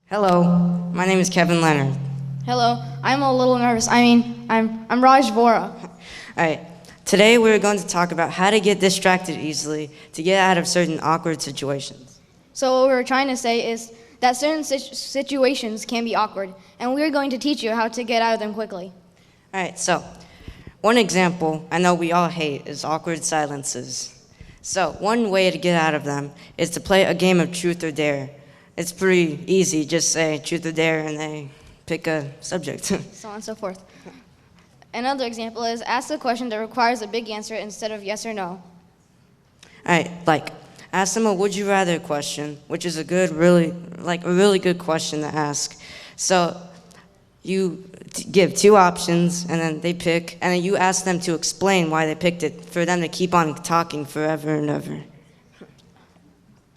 Hello, my name is Kevin Leonard. Hello, I'm a little nervous. I'm Raj Vora. All right, today we're going to talk about how to get distracted easily to get out of certain awkward situations. So what we're trying to say is that certain situations can be awkward, and we're going to teach you how to get out of them quickly. All right, so one example I know we all hate is awkward silences. So one way to get out of them is to play a game of truth or dare. It's pretty easy, just say truth or dare and they pick a subject. So on and so forth. Another example is ask a question that requires a big answer instead of yes or no. All right, like ask them a would you rather question, which is a really good question to ask. So you give two options and then they pick, and then you ask them to explain why they picked it for them to keep on talking forever and ever.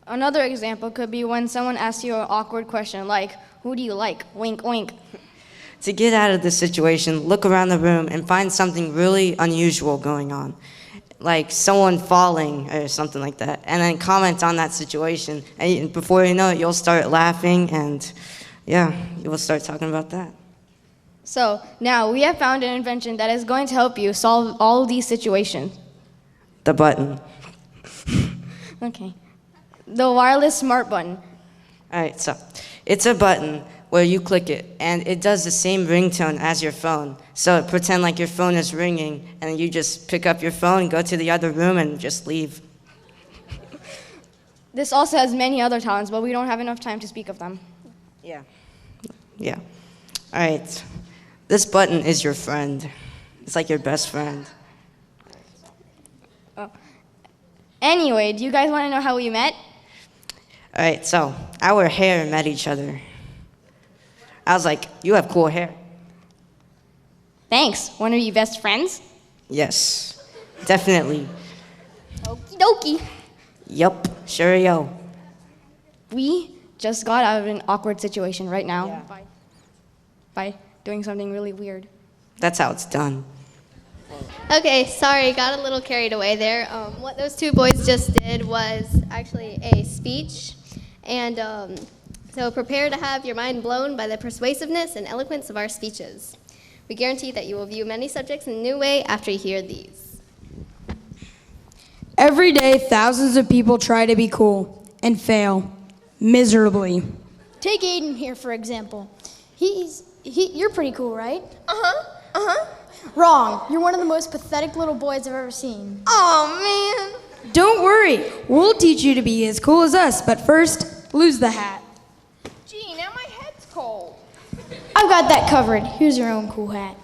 Another example could be when someone asks you an awkward question like, who do you like? Wink, wink. To get out of this situation, look around the room and find something really unusual going on, like someone falling or something like that, and then comment on that situation. And before you know it, you'll start laughing, and yeah, you will start talking about that. So now we have found an invention that is going to help you solve all these situations. The button. Okay. The wireless smart button. All right, so it's a button where you click it, and it does the same ringtone as your phone. So pretend like your phone is ringing, and you just pick up your phone, go to the other room, and just leave. This also has many other talents, but we don't have enough time to speak of them. Yeah. All right. This button is your friend. It's like your best friend. Oh. Anyway, do you guys want to know how we met? All right, so our hair met each other. I was like, you have cool hair. Thanks. One of you best friends? Yes, definitely. Okie dokie. Yup, sure yo. We just got out of an awkward situation right now Yeah. by doing something really weird. That's how it's done. Okay, sorry, got a little carried away there. What those two boys just did was actually a speech. And so prepare to have your mind blown by the persuasiveness and eloquence of our speeches. We guarantee that you will view many subjects in a new way after you hear these. Every day, thousands of people try to be cool and fail miserably. Take Aiden here, for example. You're pretty cool, right? Wrong. You're one of the most pathetic little boys I've ever seen. Oh, man. Don't worry, we'll teach you to be as cool as us, but first, lose the hat. Gee, now my head's cold. I've got that covered. Here's your own cool hat.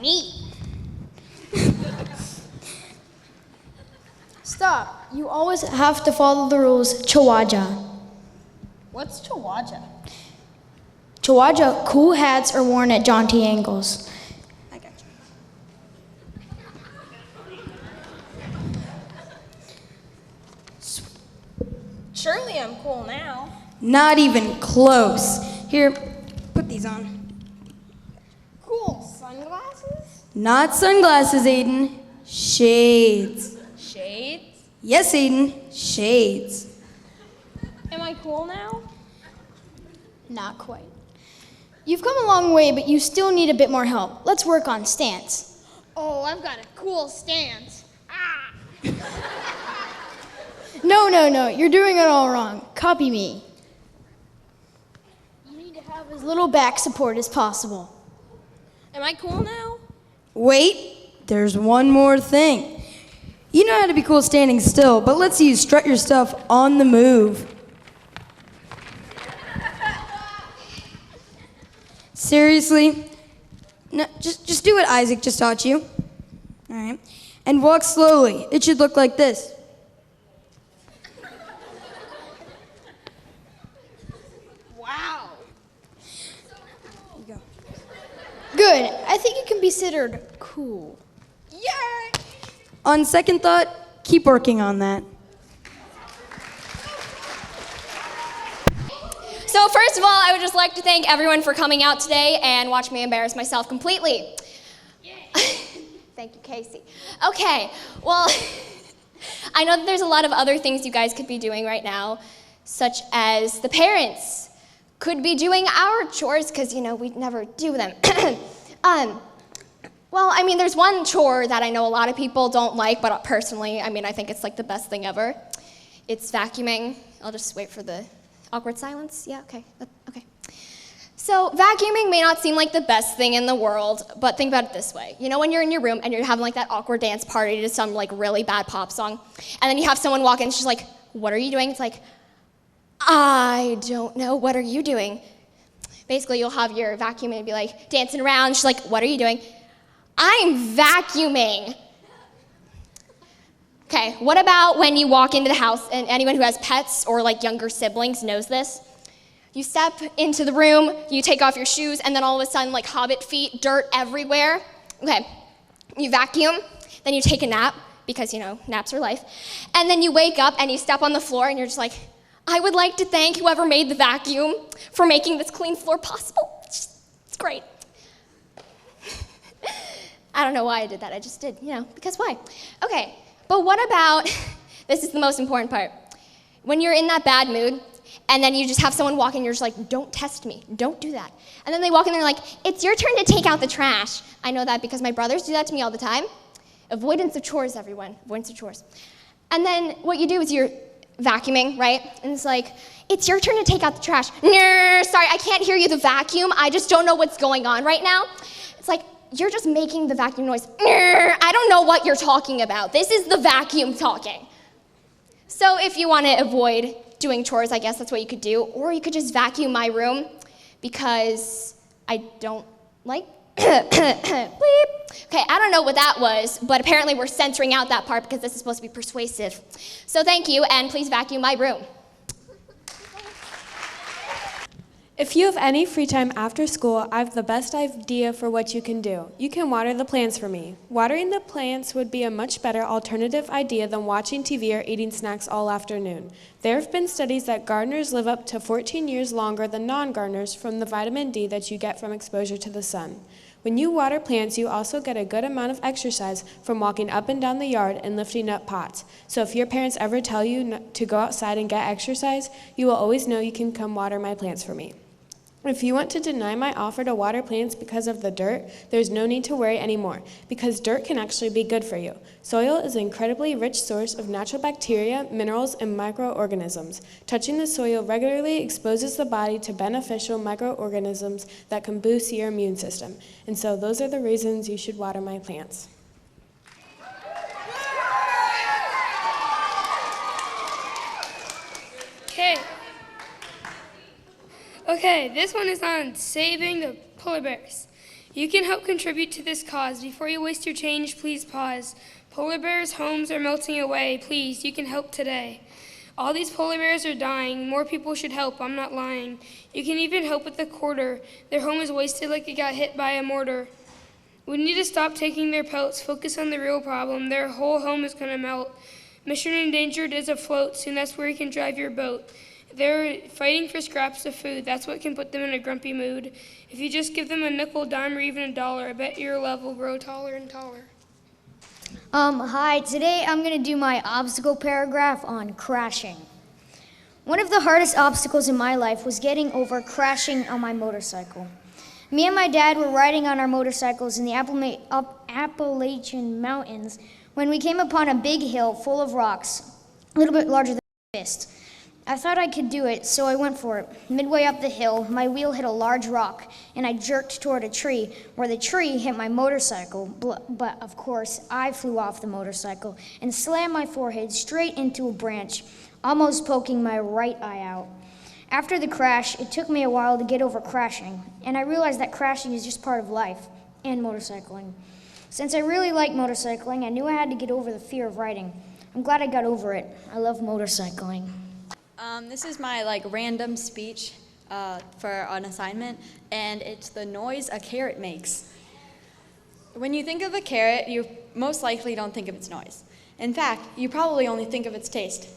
Neat. Stop. You always have to follow the rules. Chawaja. What's Chawaja? Chawaja, cool hats are worn at jaunty angles. I got you. Surely I'm cool now. Not even close. Here, put these on. Cool sunglasses? Not sunglasses, Aiden. Shades. Shades? Yes, Aiden, shades. Am I cool now? Not quite. You've come a long way, but you still need a bit more help. Let's work on stance. Oh, I've got a cool stance. Ah! No. You're doing it all wrong. Copy me. You need to have as little back support as possible. Am I cool now? Wait, there's one more thing. You know how to be cool standing still, but let's see you strut your stuff on the move. Seriously? No, just do what Isaac just taught you. All right. And walk slowly. It should look like this. Wow. Here you go. Good. I think you can be considered cool. Yay! On second thought, keep working on that. So first of all, I would just like to thank everyone for coming out today and watch me embarrass myself completely. Thank you, Casey. Okay, well, I know that there's a lot of other things you guys could be doing right now. such as the parents could be doing our chores because, we never do them. Well, I mean, there's one chore that I know a lot of people don't like, but personally, I think it's like the best thing ever. It's vacuuming. I'll just wait for the awkward silence. Yeah, okay. Okay. So vacuuming may not seem like the best thing in the world, but think about it this way. When you're in your room and you're having like that awkward dance party to some like really bad pop song, and then you have someone walk in and she's like, "What are you doing?" It's like, "I don't know, what are you doing?" Basically, you'll have your vacuum and be like dancing around. She's like, "What are you doing?" "I'm vacuuming." Okay, what about when you walk into the house, and anyone who has pets or like younger siblings knows this? You step into the room, you take off your shoes, and then all of a sudden, like hobbit feet, dirt everywhere. Okay, you vacuum, then you take a nap, because, naps are life. And then you wake up and you step on the floor and you're just like, "I would like to thank whoever made the vacuum for making this clean floor possible." It's great. I don't know why I did that, I just did, because why? Okay, but what about, this is the most important part. When you're in that bad mood, and then you just have someone walk in, you're just like, "Don't test me, don't do that." And then they walk in, they're like, "It's your turn to take out the trash." I know that because my brothers do that to me all the time. Avoidance of chores, everyone, avoidance of chores. And then what you do is you're vacuuming, right? And it's like, "It's your turn to take out the trash." "No, sorry, I can't hear you, the vacuum. I just don't know what's going on right now." It's like, you're just making the vacuum noise. "I don't know what you're talking about. This is the vacuum talking." So if you want to avoid doing chores, I guess that's what you could do. Or you could just vacuum my room, because I don't like bleep. Okay, I don't know what that was, but apparently we're censoring out that part because this is supposed to be persuasive. So thank you, and please vacuum my room. If you have any free time after school, I have the best idea for what you can do. You can water the plants for me. Watering the plants would be a much better alternative idea than watching TV or eating snacks all afternoon. There have been studies that gardeners live up to 14 years longer than non-gardeners from the vitamin D that you get from exposure to the sun. When you water plants, you also get a good amount of exercise from walking up and down the yard and lifting up pots. So if your parents ever tell you to go outside and get exercise, you will always know you can come water my plants for me. If you want to deny my offer to water plants because of the dirt, there's no need to worry anymore, because dirt can actually be good for you. Soil is an incredibly rich source of natural bacteria, minerals, and microorganisms. Touching the soil regularly exposes the body to beneficial microorganisms that can boost your immune system. And so those are the reasons you should water my plants. Okay, this one is on saving the polar bears. You can help contribute to this cause. Before you waste your change, please pause. Polar bears' homes are melting away. Please, you can help today. All these polar bears are dying. More people should help. I'm not lying. You can even help with a quarter. Their home is wasted like it got hit by a mortar. We need to stop taking their pelts. Focus on the real problem. Their whole home is going to melt. Mission Endangered is afloat. Soon that's where you can drive your boat. They're fighting for scraps of food. That's what can put them in a grumpy mood. If you just give them a nickel, dime, or even $1, I bet your love will grow taller and taller. Hi, today I'm going to do my obstacle paragraph on crashing. One of the hardest obstacles in my life was getting over crashing on my motorcycle. Me and my dad were riding on our motorcycles in the Appalachian Mountains when we came upon a big hill full of rocks, a little bit larger than a fist. I thought I could do it, so I went for it. Midway up the hill, my wheel hit a large rock, and I jerked toward a tree, where the tree hit my motorcycle. But of course, I flew off the motorcycle and slammed my forehead straight into a branch, almost poking my right eye out. After the crash, it took me a while to get over crashing, and I realized that crashing is just part of life, and motorcycling. Since I really like motorcycling, I knew I had to get over the fear of riding. I'm glad I got over it. I love motorcycling. This is my random speech for an assignment, and it's the noise a carrot makes. When you think of a carrot, you most likely don't think of its noise. In fact, you probably only think of its taste.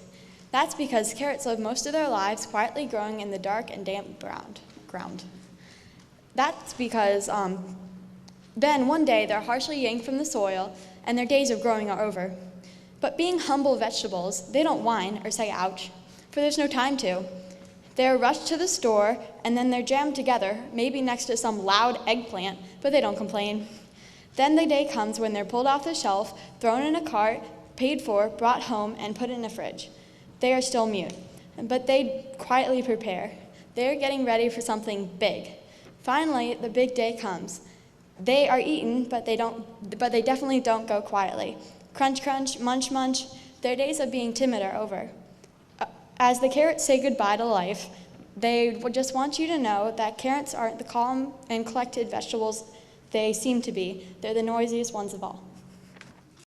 That's because carrots live most of their lives quietly growing in the dark and damp ground. That's because then one day they're harshly yanked from the soil and their days of growing are over. But being humble vegetables, they don't whine or say ouch. for there's no time to. They're rushed to the store, and then they're jammed together, maybe next to some loud eggplant, but they don't complain. Then the day comes when they're pulled off the shelf, thrown in a cart, paid for, brought home, and put in a fridge. They are still mute, but they quietly prepare. They're getting ready for something big. Finally, the big day comes. They are eaten, but they definitely don't go quietly. Crunch, crunch, munch, munch. Their days of being timid are over. As the carrots say goodbye to life, they just want you to know that carrots aren't the calm and collected vegetables they seem to be. They're the noisiest ones of all.